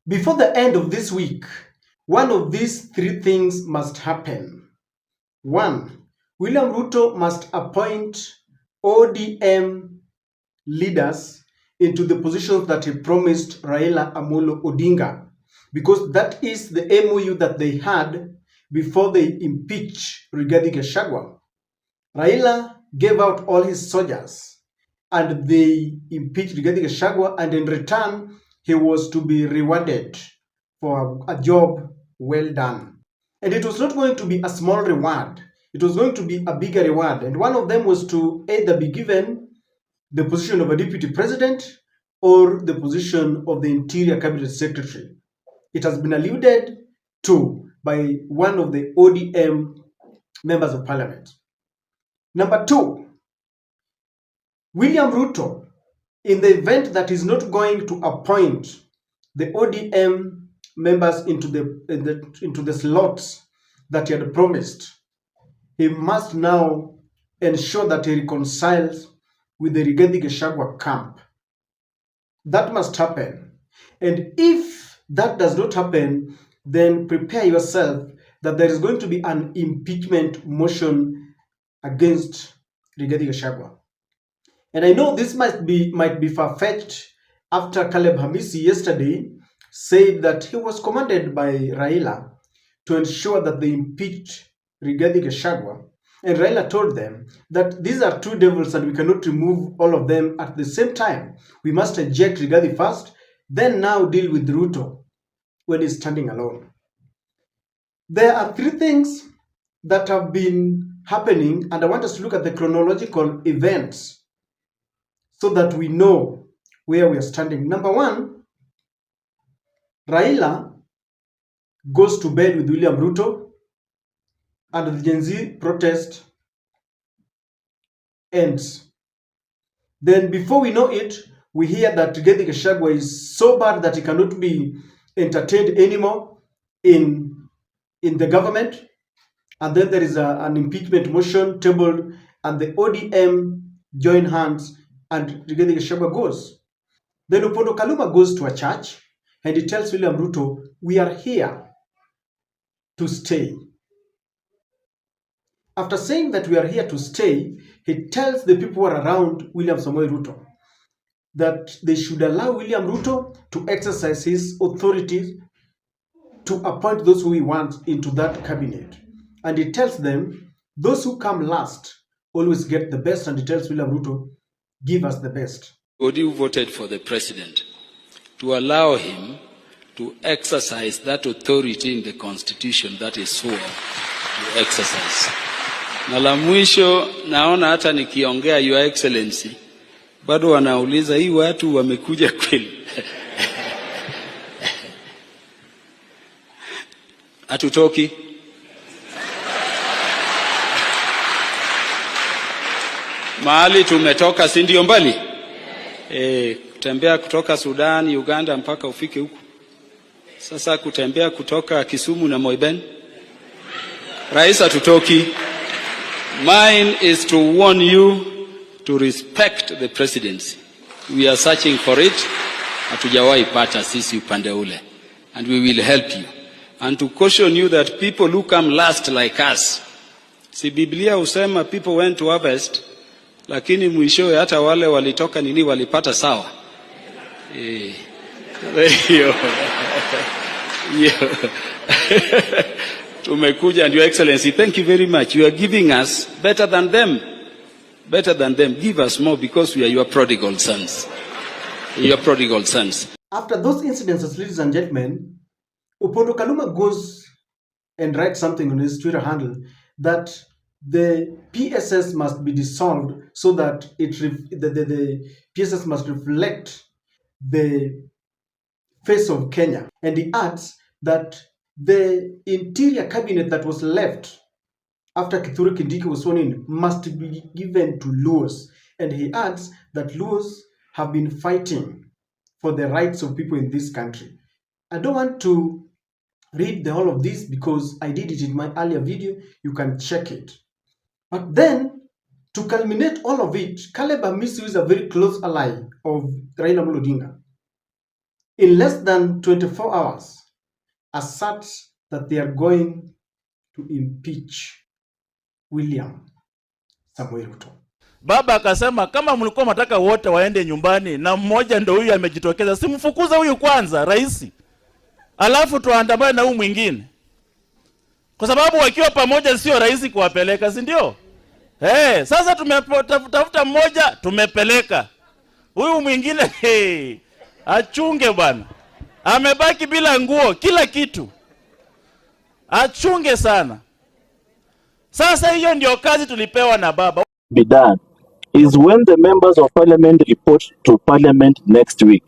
Before the end of this week, one of these three things must happen. One, William Ruto must appoint ODM leaders into the positions that he promised Raila Amolo Odinga, because that is the MOU that they had before they impeached Rigathi Gachagua. Raila gave out all his soldiers and they impeached Rigathi Gachagua, and in return, he was to be rewarded for a job well done. And it was not going to be a small reward, it was going to be a bigger reward. And one of them was to either be given the position of a deputy president or the position of the interior cabinet secretary. It has been alluded to by one of the ODM members of parliament. Number two, William Ruto, in the event that he's not going to appoint the ODM members into the slots that he had promised, he must now ensure that he reconciles with the Rigathi Gachagua camp. That must happen. And if that does not happen, then prepare yourself that there is going to be an impeachment motion against Rigathi Gachagua. And I know this might be far-fetched after Caleb Hamisi yesterday said that he was commanded by Raila to ensure that they impeached Rigathi Gachagua. And Raila told them that these are two devils and we cannot remove all of them at the same time. We must eject Rigathi first, then now deal with Ruto when he's standing alone. There are three things that have been happening, and I want us to look at the chronological events so that we know where we are standing. Number one, Raila goes to bed with William Ruto, and the Gen Z protest ends. Then before we know it, we hear that Rigathi Gachagua is so bad that he cannot be entertained anymore in the government. And then there is an impeachment motion tabled, and the ODM join hands, and Rigathi Gachagua goes. Then Opondo Kaluma goes to a church, and he tells William Ruto, we are here to stay. After saying that we are here to stay, he tells the people who are around William Samoei Ruto that they should allow William Ruto to exercise his authority to appoint those who he wants into that cabinet. And he tells them, those who come last always get the best, and he tells William Ruto, give us the best. Body who voted for the president to allow him to exercise that authority in the constitution that is sworn to exercise. Na la mwisho, naona hata nikiongea Your Excellency bado wanauliza hii watu wamekuja kweli. Hatutoki. Mahali tumetoka si ndio mbali? Kutembea kutoka Sudan, Uganda mpaka ufike huku. Sasa kutembea kutoka Kisumu na Moiben. Rais hatutoki. Mine is to warn you to respect the presidency. We are searching for it. Hatujawahi pata sisi upande ule. And we will help you. And to caution you that people who come last like us. Si Biblia husema people went to harvest, lakini mwishowe hata wale walitoka nini walipata sawa. Tumekuja, and Your Excellency, thank you very much. You are giving us better than them. Better than them. Give us more because we are your prodigal sons. Your prodigal sons. After those incidences, ladies and gentlemen, Opondo Kaluma goes and writes something on his Twitter handle that the PSS must be dissolved so that the PSS must reflect the face of Kenya. And he adds that the interior cabinet that was left after Kithure Kindiki was sworn in must be given to Luos. And he adds that Luos have been fighting for the rights of people in this country. I don't want to read the whole of this because I did it in my earlier video. You can check it. But then, to culminate all of it, Caleb Hamisi is a very close ally of Raila Amolo Odinga. in less than 24 hours, assert that they are going to impeach William Samoei Ruto. Baba akasema kama mlikuwa mnataka wote waende nyumbani na mmoja ndio huyu amejitokeza, simfukuza huyu kwanza rais, alafu tuandamane na huyu mwingine, kwa sababu wakiwa pamoja sio rahisi kuwapeleka, si ndio? Sasa tumetafuta mmoja tumepeleka, huyu mwingine achunge bwana, amebaki bila nguo, kila kitu, achunge sana. Sasa hiyo ndio kazi tulipewa na baba. Be done is when the members of parliament report to parliament next week,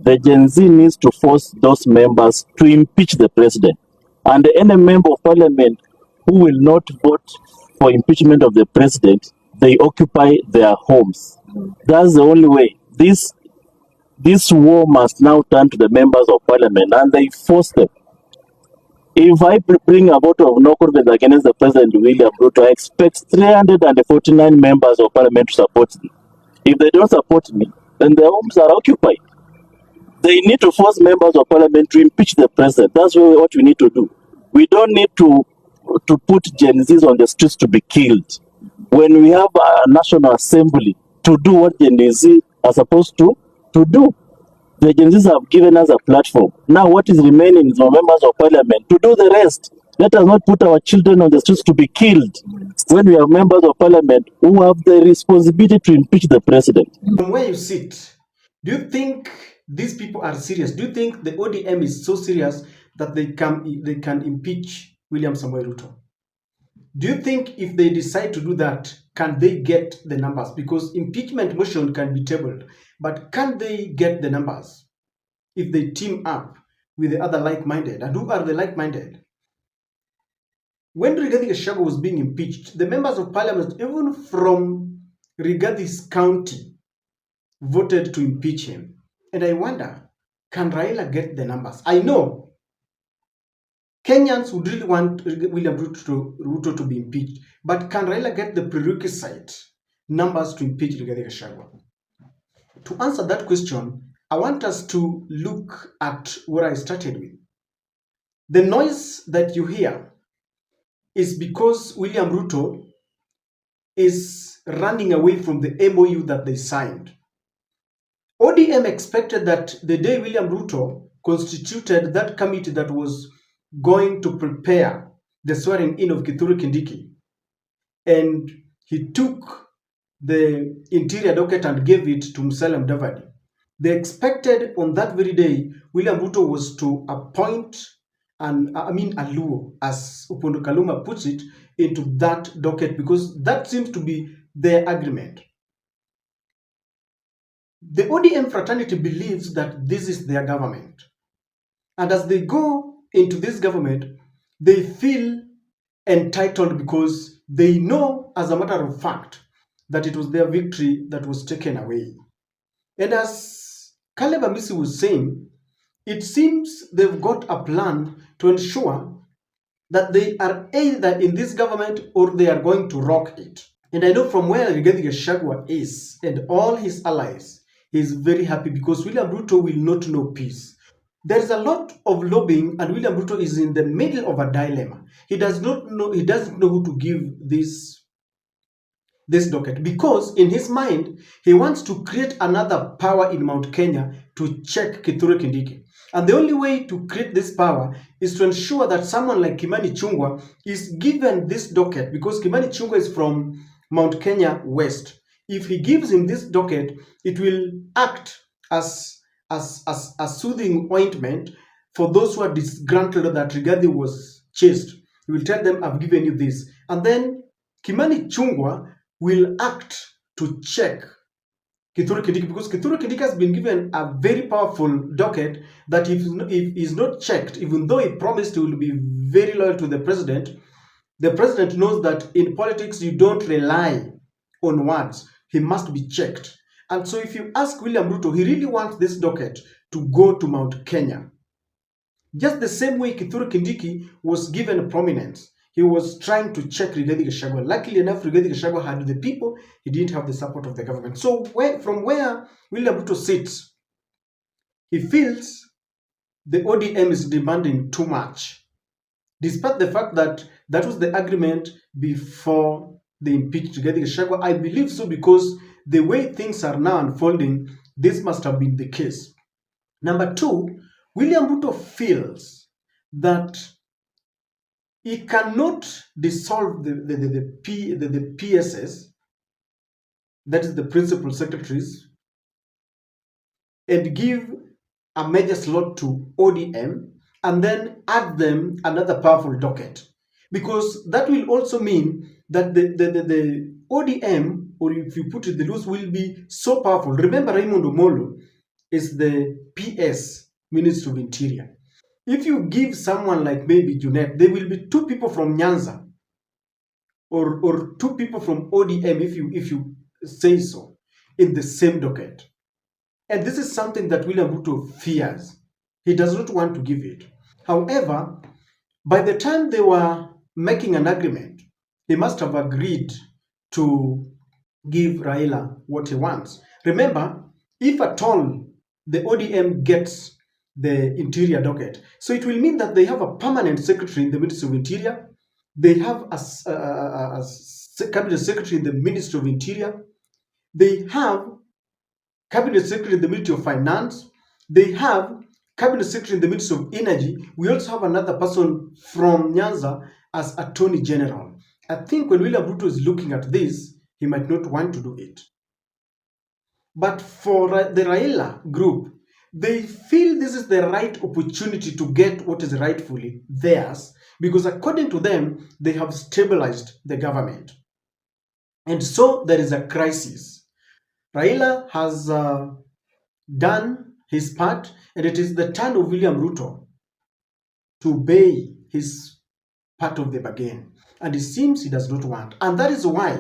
the Gen Z needs to force those members to impeach the president. And any member of parliament who will not vote for impeachment of the president, they occupy their homes. That's the only way. This war must now turn to the members of parliament, and they force them. If I bring a vote of no confidence against the President William Ruto, I expect 349 members of parliament to support me. If they don't support me, then their homes are occupied. They need to force members of parliament to impeach the president. That's what we need to do. We don't need to put Gen Zs on the streets to be killed. When we have a national assembly to do what Gen Z are supposed to do, the Gen Zs have given us a platform. Now what is remaining is for members of parliament to do the rest. Let us not put our children on the streets to be killed when we have members of parliament who have the responsibility to impeach the president. From where you sit, do you think these people are serious? Do you think the ODM is so serious that they can impeach William Samoei Ruto? Do you think if they decide to do that, can they get the numbers? Because impeachment motion can be tabled, but can they get the numbers if they team up with the other like-minded? And who are the like-minded? When Rigathi-Gachagua was being impeached, the members of parliament, even from Rigathi's county, voted to impeach him. And I wonder, can Raila get the numbers? I know Kenyans would really want William Ruto to be impeached, but can Raila get the prerequisite numbers to impeach Rigathi-Gachagua? To answer that question, I want us to look at what I started with. The noise that you hear is because William Ruto is running away from the MOU that they signed. ODM expected that the day William Ruto constituted that committee that was going to prepare the swearing in of Kithure Kindiki, and he took the interior docket and gave it to Musalia Mudavadi. They expected on that very day William Ruto was to appoint a Luo, as Opondo Kaluma puts it, into that docket, because that seems to be their agreement. The ODM fraternity believes that this is their government, and as they go into this government, they feel entitled because they know, as a matter of fact, that it was their victory that was taken away. And as Caleb Amisi was saying, it seems they've got a plan to ensure that they are either in this government or they are going to rock it. And I know from where Rigathi-Gachagua is and all his allies, he is very happy because William Ruto will not know peace. There is a lot of lobbying, and William Ruto is in the middle of a dilemma. He doesn't know who to give this docket, because in his mind he wants to create another power in Mount Kenya to check Kithure Kindiki. And the only way to create this power is to ensure that someone like Kimani Ichung'wah is given this docket, because Kimani Ichung'wah is from Mount Kenya West. If he gives him this docket, it will act as a soothing ointment for those who are disgruntled that Rigathi was chased. He will tell them, I've given you this. And then Kimani Ichung'wah will act to check Kithure Kindiki, because Kithure Kindiki has been given a very powerful docket that if he's not checked, even though he promised he will be very loyal to the president knows that in politics you don't rely on words. He must be checked. And so if you ask William Ruto, he really wants this docket to go to Mount Kenya. Just the same way Kithure Kindiki was given prominence. He was trying to check Rigathi-Gachagua. Luckily enough, Rigathi-Gachagua had the people. He didn't have the support of the government. So from where William Ruto sits, he feels the ODM is demanding too much, despite the fact that that was the agreement before they impeached Gachagua. I believe so because the way things are now unfolding, this must have been the case. Number two, William Ruto feels that he cannot dissolve the PSS, that is the principal secretaries, and give a major slot to ODM and then add them another powerful docket. Because that will also mean that the ODM, or if you put it the loose, will be so powerful. Remember, Raymond Omolo is the PS, Minister of Interior. If you give someone like maybe Junet, there will be two people from Nyanza or two people from ODM, if you say so, in the same docket. And this is something that William Ruto fears. He does not want to give it. However, by the time they were making an agreement, he must have agreed to give Raila what he wants. Remember, if at all the ODM gets the interior docket, so it will mean that they have a permanent secretary in the Ministry of Interior, they have a cabinet secretary in the Ministry of Interior, they have cabinet secretary in the Ministry of Finance, they have cabinet secretary in the Ministry of Energy. We also have another person from Nyanza as Attorney General. I think when William Ruto is looking at this, he might not want to do it. But for the Raila group, they feel this is the right opportunity to get what is rightfully theirs, because according to them, they have stabilized the government. And so there is a crisis. Raila has done his part, and it is the turn of William Ruto to pay his part of the bargain. And it seems he does not want. And that is why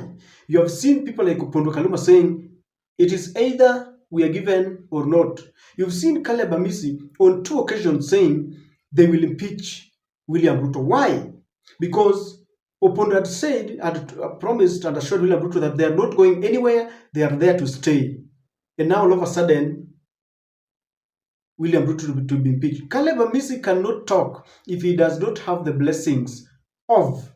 you have seen people like Opondo Kaluma saying, it is either we are given or not. You've seen Caleb Amisi on 2 occasions saying they will impeach William Ruto. Why? Because Opondo had said, had promised and assured William Ruto that they are not going anywhere, they are there to stay. And now all of a sudden, William Ruto to be impeached. Caleb Amisi cannot talk if he does not have the blessings of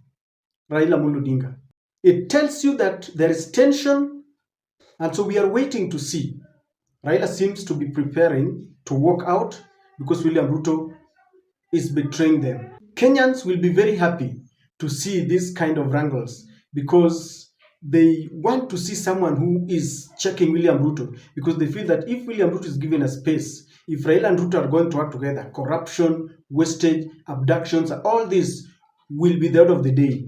Raila Odinga. It tells you that there is tension, and so we are waiting to see. Raila seems to be preparing to walk out because William Ruto is betraying them. Kenyans will be very happy to see this kind of wrangles because they want to see someone who is checking William Ruto, because they feel that if William Ruto is given a space, if Raila and Ruto are going to work together, corruption, wastage, abductions, all this will be the end of the day.